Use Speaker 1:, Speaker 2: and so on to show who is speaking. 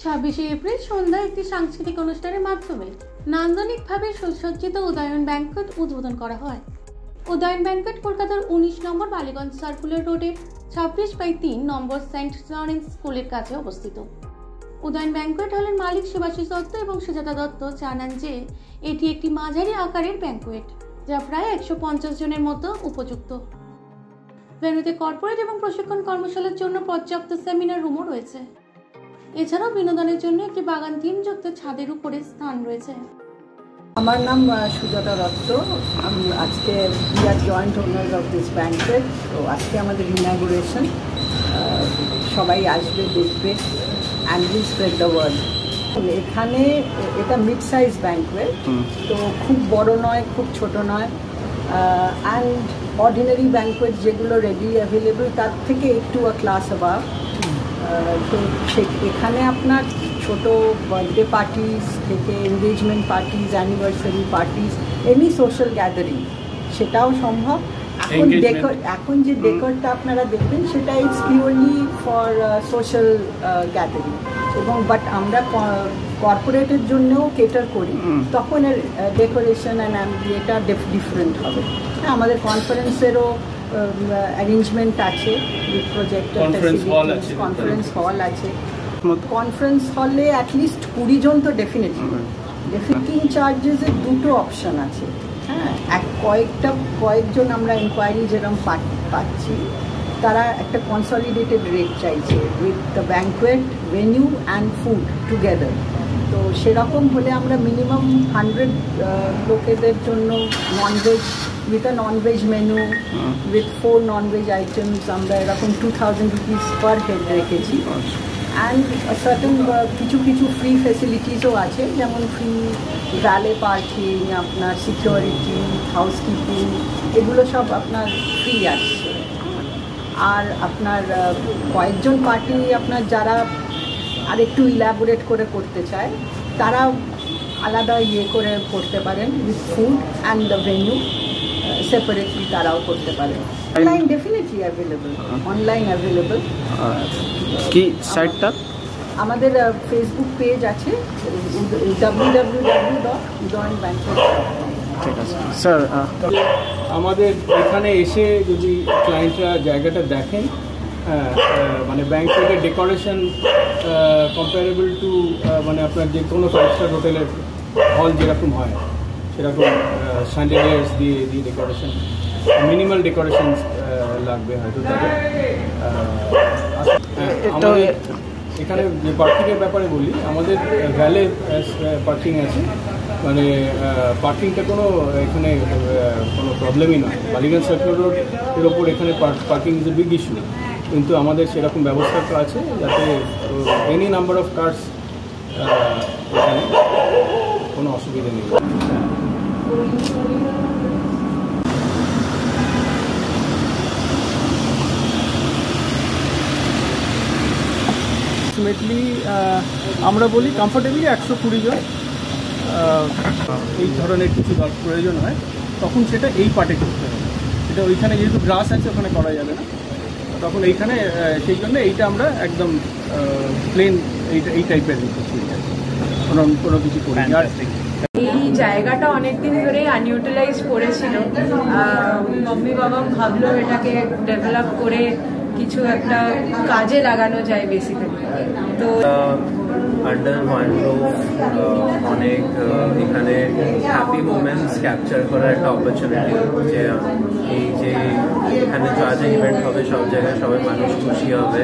Speaker 1: 26 April সন্ধ্যায় একটি সাংস্কৃতিক অনুষ্ঠানের মাধ্যমে নান্দনিকভাবে সুসজ্জিত উদয়ন ব্যাংকোয়েট উদ্বোধন করা হয়। উদয়ন ব্যাংকোয়েট কলকাতার 19 নম্বর বালিগঞ্জ সার্কুলার রোডের 26/3 নম্বর সেন্ট লরেন্স স্কুলের কাছে অবস্থিত। উদয়ন ব্যাংকোয়েট হলের মালিক শিবাশিস দত্ত এবং সুজাতা দত্ত জানান যে এটি একটি মাঝারি আকারের ব্যাংকোয়েট, যা প্রায় 150 জনের মতো উপযুক্ত। ভেন্যুতে কর্পোরেট এবং প্রশিক্ষণ কর্মশালার জন্য পর্যাপ্ত সেমিনার রুমও রয়েছে। এছাড়াও বিনোদনের জন্য একটি বাগান থিমযুক্ত ছাদের উপরে স্থান রয়েছে।
Speaker 2: আমার নাম সুজাতা দত্ত। আমি আজকে we are joint owners of this banquet. তো আজকে আমাদের ইনাগুরেশন, সবাই আসবে, দেখবে, and will spread the word. এখানে এটা মিড সাইজ ব্যাংকোয়েট, তো খুব বড় নয়, খুব ছোট নয়, অ্যান্ড অর্ডিনারি ব্যাংকোয়েট যেগুলো রেডি অ্যাভেলেবল তার থেকে একটু ক্লাস অ্যাবাভ। তো এখানে আপনার ছোট বার্থডে পার্টিস থেকে engagement parties, anniversary parties, any social gathering সেটাও সম্ভব। এখন যে ডেকোরটা আপনারা দেখবেন সেটা it's purely for social gathering, এবং বাট আমরা কর্পোরেটের জন্যও কেটার করি, তখন এর ডেকোরেশন অ্যান্ড এটা ডিফারেন্ট হবে। আমাদের কনফারেন্সেরও অ্যারেঞ্জমেন্ট আছে, প্রজেক্টর, কনফারেন্স হল আছে। কনফারেন্স হলে অ্যাটলিস্ট 20 জন তো ডেফিনেটলি। বুকিং চার্জেসের দুটো অপশান আছে। হ্যাঁ, কয়েকজন আমরা ইনকোয়ারি যেরকম পাচ্ছি, তারা একটা কনসলিডেটেড রেট চাইছে with the banquet, venue and food together. তো সেরকম হলে আমরা মিনিমাম 100 লোকেদের জন্য non veg with a non-veg menu with 4 non-veg items আমরা এরকম 2000 rupees per head রেখেছি। অ্যান্ড সার্টেন কিছু ফ্রি ফেসিলিটিসও আছে, যেমন ফ্রি ভ্যালে পার্কিং, আপনার সিকিউরিটি, হাউসকিপিং, এগুলো সব আপনার ফ্রি আসছে। আর আপনার কয়েকজন পার্টি আপনার যারা আর একটু ইলাবোরেট করে করতে চায়, তারা আলাদা করে করতে পারেন with food and the venue separately, তারাও করতে পারে। Online definitely available, online available.
Speaker 3: কি সাইটটা?
Speaker 2: আমাদের ফেসবুক পেজ আছে, www.udoyanbanquet.com।
Speaker 3: ঠিক আছে স্যার।
Speaker 4: আমাদের এখানে এসে যদি ক্লায়েন্টরা জায়গাটা দেখেন, মানে ব্যাংকোয়েটের ডেকোরেশন কম্পারেবল টু মানে আপনার যে কোনো 5 স্টার হোটেলের হল যেরকম হয় সেরকম স্যান্ডেলিয়ার্স দিয়ে ডেকোরেশন, মিনিমাল ডেকোরেশন লাগবে হয়তো তাদের। এখানে যে পার্কিংয়ের ব্যাপারে বলি, আমাদের ভ্যালে পার্কিং আছে, মানে পার্কিংটা এখানে কোনো প্রবলেমই নয়। বালিগঞ্জ সার্কুলার রোড এর ওপর এখানে parking is a big issue, কিন্তু আমাদের সেরকম ব্যবস্থা আছে যাতে এনি নাম্বার অফ কার্স এখানে কোনো অসুবিধা নেই। আলটিমেটলি আমরা বলি কমফোর্টেবলি 120 জন এই ধরনের কিছু প্রয়োজন হয়, তখন সেটা এই পার্টে করতে হবে। সেটা ওইখানে যেহেতু গ্রাস আছে ওখানে করা যাবে না, তখন এইখানে সেই জন্য এইটা আমরা একদম প্লেন এই টাইপের করছি, কোনো কিছু করি। আর
Speaker 5: এই জায়গাটা অনেকদিন ধরে আনইউটিলাইজ পড়েছিল। মম্মি বাবা ভাবলো এটাকে ডেভেলপ করে কিছু একটা কাজে লাগানো যায় বেসিক্যালি। তো
Speaker 6: আন্ডার ওয়ান রুফ অনেক এখানে হ্যাপি মোমেন্টস ক্যাপচার করার একটা অপরচুনিটি, যে এই যে এখানে যা যা ইভেন্ট হবে সব জায়গায় সবাই মানুষ খুশি হবে।